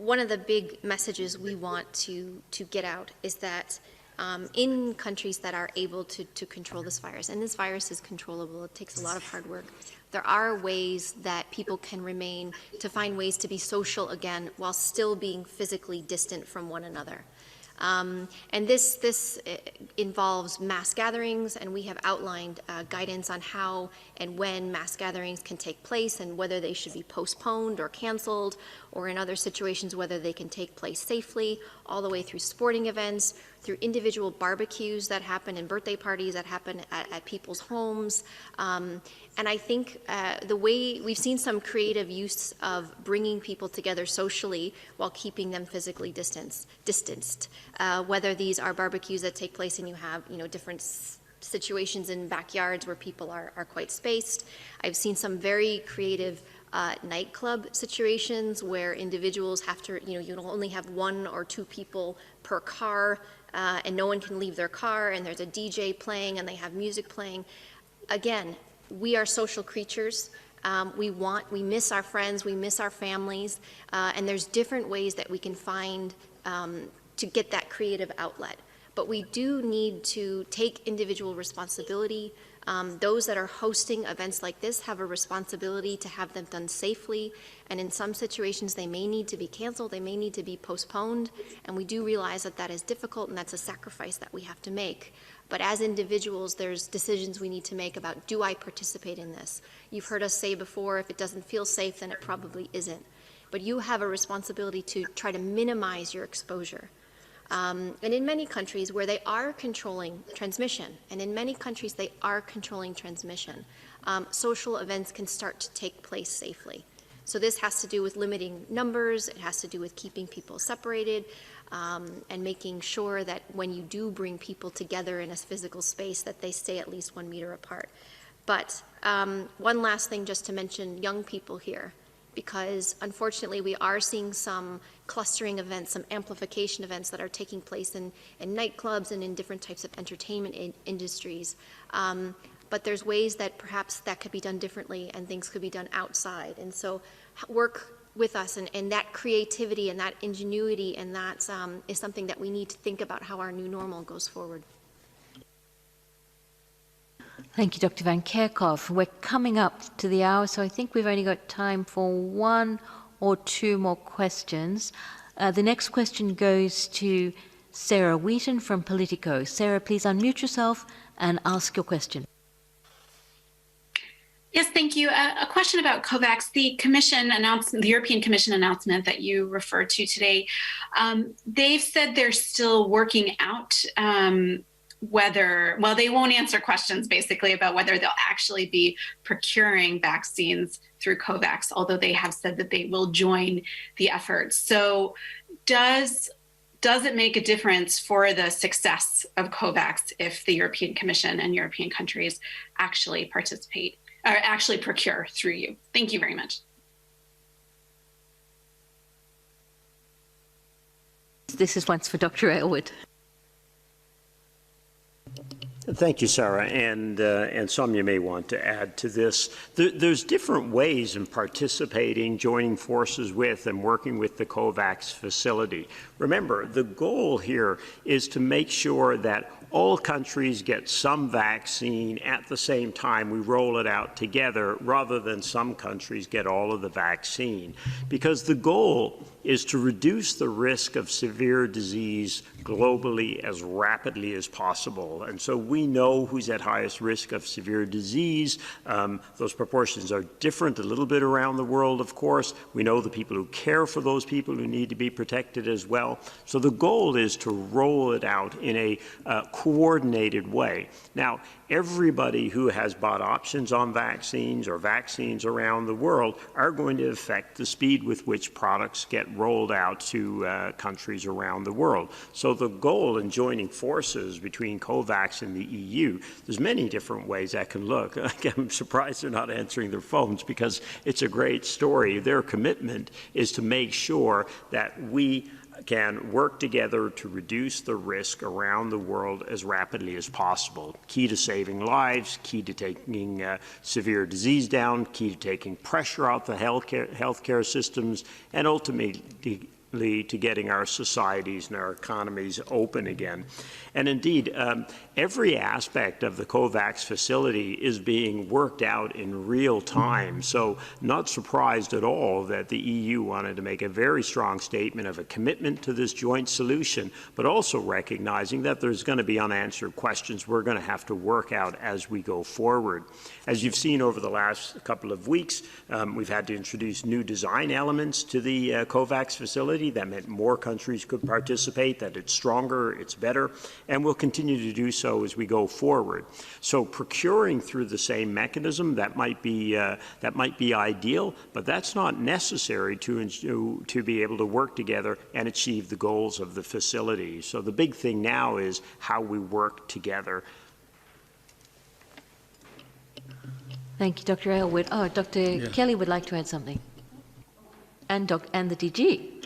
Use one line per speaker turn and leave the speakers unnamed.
one of the big messages we want to get out is that in countries that are able to control this virus, and this virus is controllable, it takes a lot of hard work, there are ways that people can remain, to find ways to be social again while still being physically distant from one another. And this involves mass gatherings, and we have outlined guidance on how and when mass gatherings can take place and whether they should be postponed or canceled, or in other situations whether they can take place safely, all the way through sporting events, through individual barbecues that happen and birthday parties that happen at people's homes. And I think the way we've seen some creative use of bringing people together socially while keeping them physically distanced, whether these are barbecues that take place and you have, different situations in backyards where people are quite spaced. I've seen some very creative nightclub situations where individuals have to, you'll only have 1 or 2 people per car, and no one can leave their car, and there's a DJ playing and they have music playing. Again, we are social creatures. We miss our friends, we miss our families, and there's different ways that we can find to get that creative outlet. But we do need to take individual responsibility. Those that are hosting events like this have a responsibility to have them done safely, and in some situations they may need to be canceled, they may need to be postponed, and we do realize that that is difficult and that's a sacrifice that we have to make. But as individuals, there's decisions we need to make about, do I participate in this? You've heard us say before, if it doesn't feel safe, then it probably isn't. But you have a responsibility to try to minimize your exposure. And in many countries where they are controlling transmission, social events can start to take place safely. So this has to do with limiting numbers, it has to do with keeping people separated, and making sure that when you do bring people together in a physical space that they stay at least 1 meter apart. But one last thing just to mention young people here, because unfortunately we are seeing some clustering events, some amplification events that are taking place in nightclubs and in different types of entertainment industries. But there's ways that perhaps that could be done differently and things could be done outside. And so work with us, and that creativity and that ingenuity, and that is something that we need to think about how our new normal goes forward.
Thank you, Dr. Van Kerkhove. We're coming up to the hour, so I think we've only got time for 1 or 2 more questions. The next question goes to Sarah Wheaton from Politico. Sarah, please unmute yourself and ask your question.
Yes, thank you. A question about COVAX. The Commission announcement, the European Commission announcement that you referred to today, they've said they're still working out whether, well, they won't answer questions basically about whether they'll actually be procuring vaccines through COVAX, although they have said that they will join the effort. So does it make a difference for the success of COVAX if the European Commission and European countries actually participate or actually procure through you? Thank you very much.
This is once for Dr. Aylward.
Thank you, Sarah, and some you may want to add to this. There's different ways in participating, joining forces with, and working with the COVAX facility. Remember, the goal here is to make sure that all countries get some vaccine at the same time. We roll it out together rather than some countries get all of the vaccine, because the goal is to reduce the risk of severe disease globally as rapidly as possible. And so we know who's at highest risk of severe disease. Those proportions are different a little bit around the world, of course. We know the people who care for those people who need to be protected as well. So the goal is to roll it out in a coordinated way. Now, everybody who has bought options on vaccines or vaccines around the world are going to affect the speed with which products get rolled out to countries around the world. So the goal in joining forces between COVAX and the EU, there's many different ways that can look. I'm surprised they're not answering their phones because it's a great story. Their commitment is to make sure that we can work together to reduce the risk around the world as rapidly as possible. Key to saving lives, key to taking severe disease down, key to taking pressure out the healthcare systems, and ultimately to getting our societies and our economies open again. And indeed, every aspect of the COVAX facility is being worked out in real time. So not surprised at all that the EU wanted to make a very strong statement of a commitment to this joint solution, but also recognizing that there's going to be unanswered questions we're going to have to work out as we go forward. As you've seen over the last couple of weeks, we've had to introduce new design elements to the COVAX facility. That meant more countries could participate, that it's stronger, it's better, and we'll continue to do so as we go forward. So procuring through the same mechanism, that might be ideal, but that's not necessary to be able to work together and achieve the goals of the facility. So the big thing now is how we work together.
Thank you, Dr. Aylward. Oh, Dr. Kelly would like to add something. And the DG.